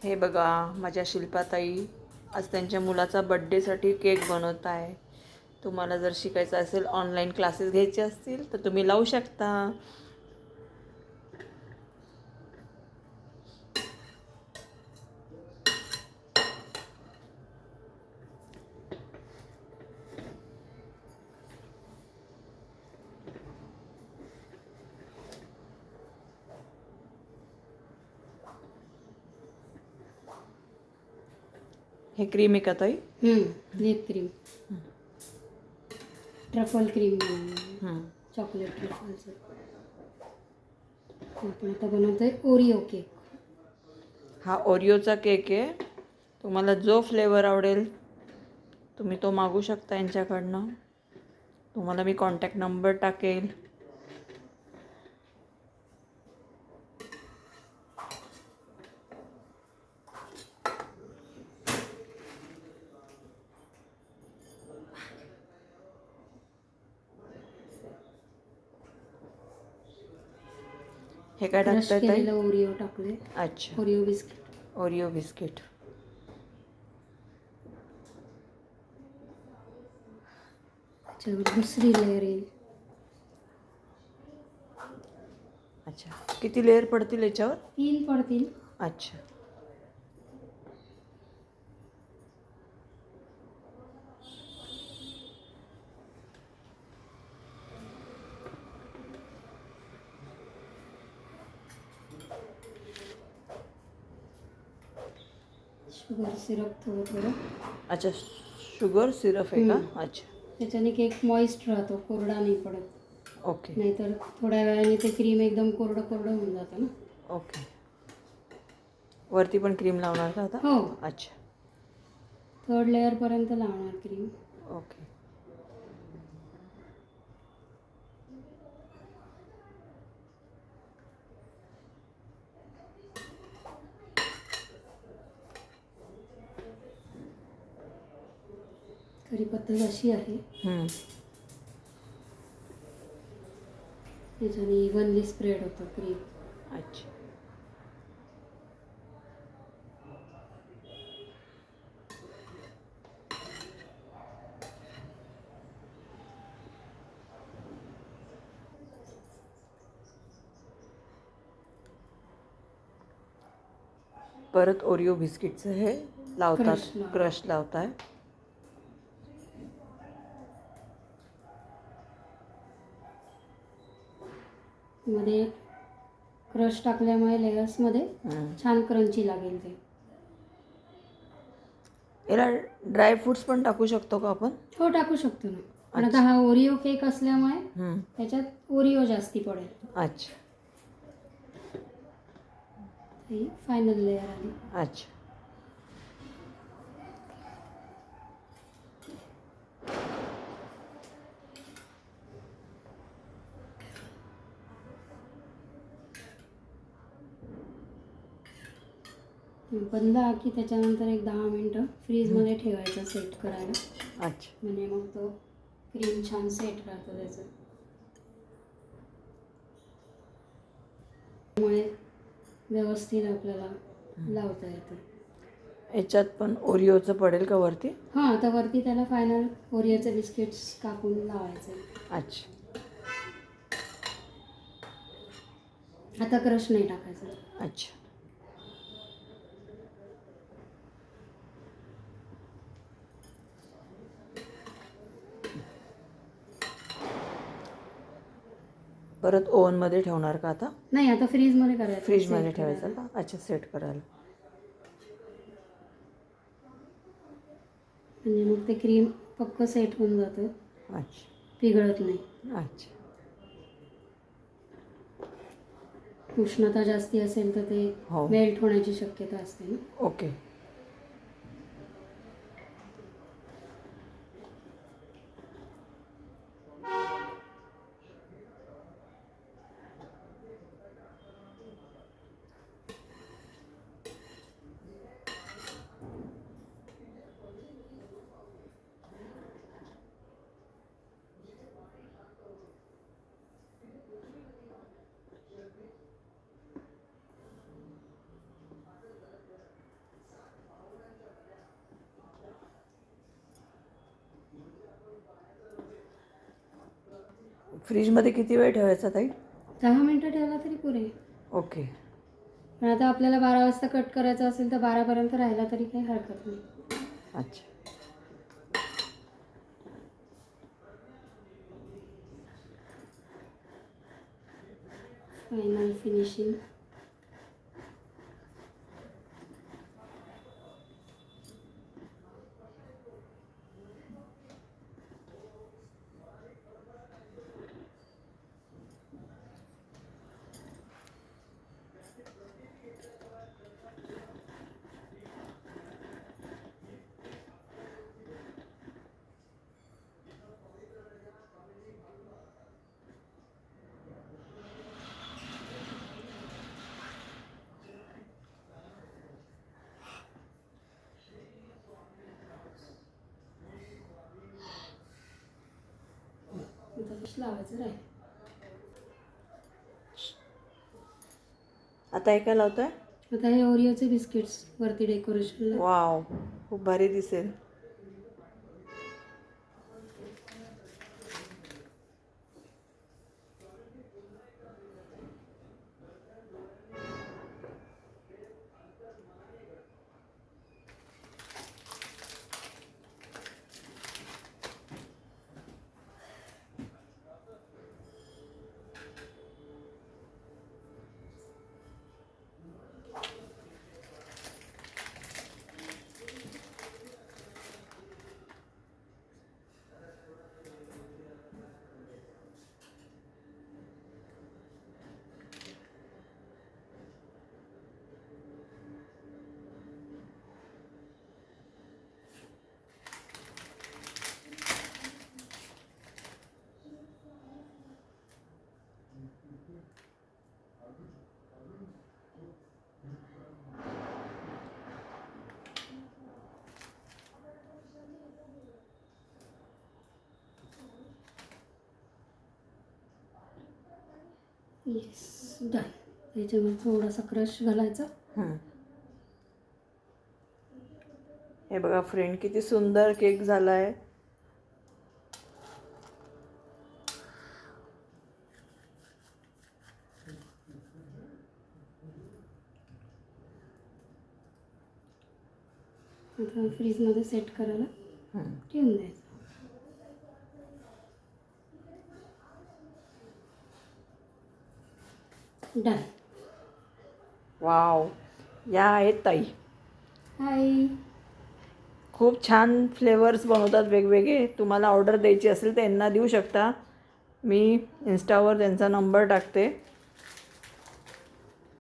हे बघा, माझ्या शिल्पाताई आज त्यांच्या मुलाचा बड्डेसाठी केक बनवत आहे. तुम्हाला जर शिकायचं असेल, ऑनलाईन क्लासेस घ्यायचे असतील तर तुम्ही लावू शकता. हे क्रीम आहे का ताई? Whip cream, truffle cream, chocolate ट्रफलचं. आपण आता बनवतोय ओरिओ केक. हा ओरिओचा केक आहे. तुम्हाला जो फ्लेवर आवडेल तुम्ही तो मागू शकता यांच्याकडनं. तुम्हाला मी कॉन्टॅक्ट नंबर टाकेल. हे काय क्रश टाकताय ताई? केलेलं ओरिओ टाकले. अच्छा, ओरिओ बिस्किट. Oreo biscuit. त्याच्यावर दुसरी लेअर येईल. अच्छा, किती लेअर पडतील याच्यावर? 3 पडतील. अच्छा. शुगर सिरप थोडं थोडं. अच्छा, शुगर सिरप आहे का? अच्छा, त्याच्याने केक मॉइस्ट राहतो, कोरडा नाही पडत. ओके नाहीतर थोड्या वेळाने ते क्रीम एकदम कोरडं कोरडं होऊन जातं ना. ओके. वरती पण क्रीम लावणार का आता? हो, अच्छा, 3rd लेअरपर्यंत लावणार क्रीम. ओके. खरी पद्धत अशी आहे, त्याच्याने इव्हनली स्प्रेड होतं क्रीम. अच्छा. परत ओरिओ बिस्किटचं हे लावतात, क्रश लावताय. मध्ये क्रश टाकल्यामुळे लेयर्समध्ये छान क्रंची लागेल ते. याला ड्राय फ्रुट्स पण टाकू शकतो का आपण? हो, टाकू शकतो ना. पण आता हा ओरिओ केक असल्यामुळे त्याच्यात ओरिओ जास्ती पडेल. अच्छा, ही फायनल लेअर आली. अच्छा. बंद की त्याच्यानंतर एक 10 मिनटं फ्रीजमध्ये ठेवायचं सेट करायला. अच्छा, म्हणजे मग तो क्रीम छान सेट राहतं त्याचं. त्यामुळे व्यवस्थित आपल्याला लावता येतं. याच्यात पण ओरिओचं पडेल का वरती? हां, आता वरती त्याला फायनल ओरिओचे बिस्किट्स कापून लावायचे. अच्छा, आता क्रश नाही टाकायचं. अच्छा. परत ओव्हनमध्ये ठेवणार का आता? नाही, आता फ्रीजमध्ये करायचं. फ्रीजमध्ये ठेवायचं का? अच्छा, सेट करायला. म्हणजे मग ते क्रीम पक्क सेट होऊन जातं. अच्छा, पिघळत नाही. अच्छा. उष्णता जास्ती असेल तर ते मेल्ट होण्याची शक्यता असते ना. ओके. फ्रीजमध्ये किती वेळ ठेवायचा ताई? 10 मिनटं ठेवला तरी पुरे. ओके. पण आता आपल्याला 12 वाजता कट करायचं असेल तर 12पर्यंत राहिला तरी काही हरकत नाही. अच्छा. Final finishing. आता fish लावायचं राहील. आता हे काय लावतोय? आता हे ओरिओचे बिस्किट्स वरती डेकोरेशनला. वाव, खूप भारी दिसेल. Yes, done. त्याच्यावर थोडासा क्रश घालायचा. हे बघा फ्रेंड, किती सुंदर केक झाला आहे. आता फ्रीजमध्ये सेट करायला ठेवून द्यायचं. डन. वाव, या आहेत ताई. हाय. खूप छान फ्लेवर्स बनवतात वेगवेगळे. तुम्हाला ऑर्डर द्यायची असेल तर यांना देऊ शकता. मी इन्स्टावर त्यांचा नंबर टाकते.